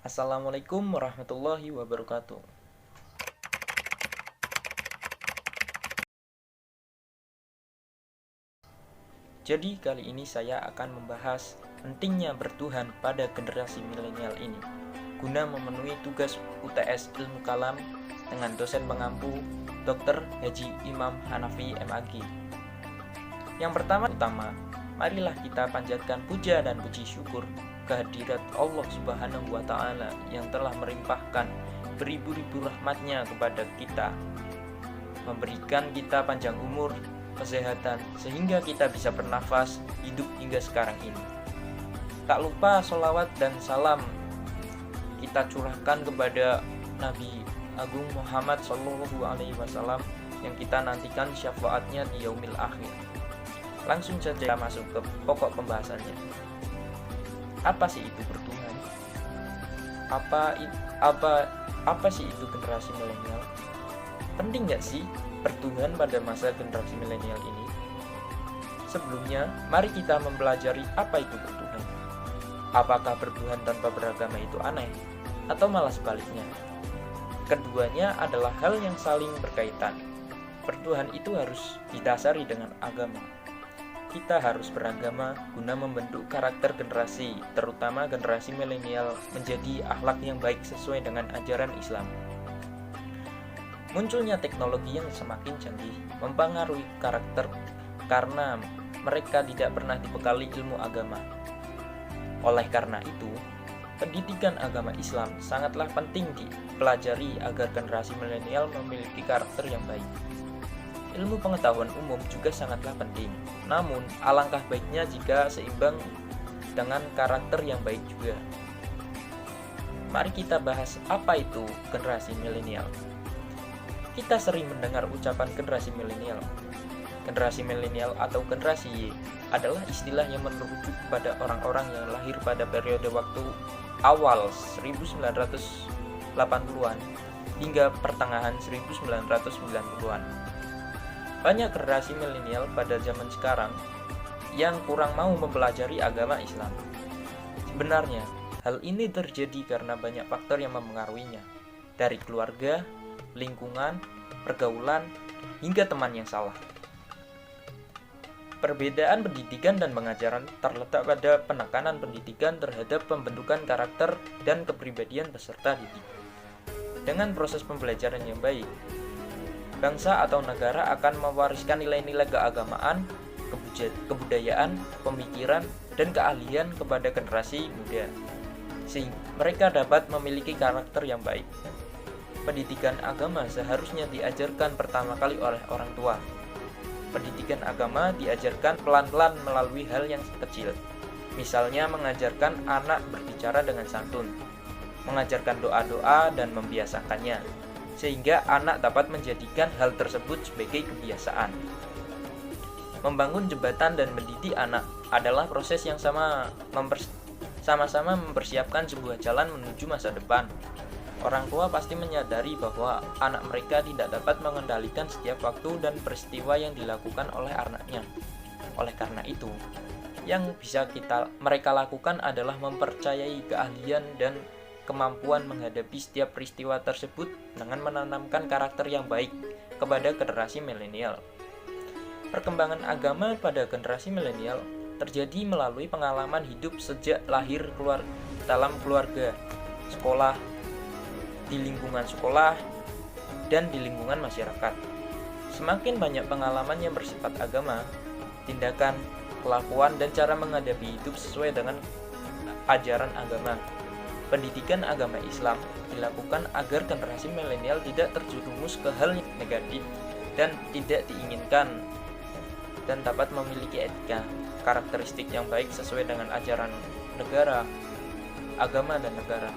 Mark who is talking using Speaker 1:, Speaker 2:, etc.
Speaker 1: Assalamualaikum warahmatullahi wabarakatuh. Jadi kali ini saya akan membahas pentingnya bertuhan pada generasi milenial ini guna memenuhi tugas UTS Ilmu Kalam dengan dosen pengampu Dr. Haji Imam Hanafi MAG. Yang pertama, marilah kita panjatkan puja dan puji syukur kehadirat Allah Subhanahu wa Ta'ala yang telah melimpahkan beribu-ribu rahmatnya kepada kita, memberikan kita panjang umur, kesehatan, sehingga kita bisa bernafas hidup hingga sekarang ini. Tak lupa sholawat dan salam kita curahkan kepada Nabi Agung Muhammad Sallallahu Alaihi Wasallam yang kita nantikan syafaatnya di yaumil akhir. Langsung saja masuk ke pokok pembahasannya. Apa sih itu bertuhan? Apa sih itu generasi milenial? Penting nggak sih bertuhan pada masa generasi milenial ini? Sebelumnya, mari kita mempelajari apa itu bertuhan. Apakah bertuhan tanpa beragama itu aneh? Atau malah sebaliknya? Keduanya adalah hal yang saling berkaitan. Bertuhan itu harus didasari dengan agama. Kita harus beragama guna membentuk karakter generasi, terutama generasi milenial, menjadi akhlak yang baik sesuai dengan ajaran Islam. Munculnya teknologi yang semakin canggih mempengaruhi karakter karena mereka tidak pernah dibekali ilmu agama. Oleh karena itu, pendidikan agama Islam sangatlah penting dipelajari agar generasi milenial memiliki karakter yang baik. Ilmu pengetahuan umum juga sangatlah penting, namun alangkah baiknya jika seimbang dengan karakter yang baik juga. Mari kita bahas apa itu generasi milenial. Kita sering mendengar ucapan generasi milenial. Generasi milenial atau generasi Y adalah istilah yang merujuk kepada orang-orang yang lahir pada periode waktu awal 1980-an hingga pertengahan 1990-an. Banyak generasi milenial pada zaman sekarang yang kurang mau mempelajari agama Islam. Sebenarnya, hal ini terjadi karena banyak faktor yang mempengaruhinya, dari keluarga, lingkungan, pergaulan, hingga teman yang salah. Perbedaan pendidikan dan pengajaran terletak pada penekanan pendidikan terhadap pembentukan karakter dan kepribadian peserta didik. Dengan proses pembelajaran yang baik, bangsa atau negara akan mewariskan nilai-nilai keagamaan, kebudayaan, pemikiran, dan keahlian kepada generasi muda, sehingga mereka dapat memiliki karakter yang baik. Pendidikan agama seharusnya diajarkan pertama kali oleh orang tua. Pendidikan agama diajarkan pelan-pelan melalui hal yang kecil. Misalnya mengajarkan anak berbicara dengan santun, mengajarkan doa-doa dan membiasakannya, sehingga anak dapat menjadikan hal tersebut sebagai kebiasaan. Membangun jembatan dan mendidik anak adalah proses yang sama-sama mempersiapkan sebuah jalan menuju masa depan. Orang tua pasti menyadari bahwa anak mereka tidak dapat mengendalikan setiap waktu dan peristiwa yang dilakukan oleh anaknya. Oleh karena itu, yang bisa mereka lakukan adalah mempercayai keahlian dan kemampuan menghadapi setiap peristiwa tersebut dengan menanamkan karakter yang baik kepada generasi milenial. Perkembangan agama pada generasi milenial terjadi melalui pengalaman hidup sejak lahir dalam keluarga, sekolah, di lingkungan sekolah, dan di lingkungan masyarakat. Semakin banyak pengalaman yang bersifat agama, tindakan, kelakuan, dan cara menghadapi hidup sesuai dengan ajaran agama. Pendidikan agama Islam dilakukan agar generasi milenial tidak terjerumus ke hal yang negatif dan tidak diinginkan, dan dapat memiliki etika, karakteristik yang baik sesuai dengan ajaran negara, agama, dan negara.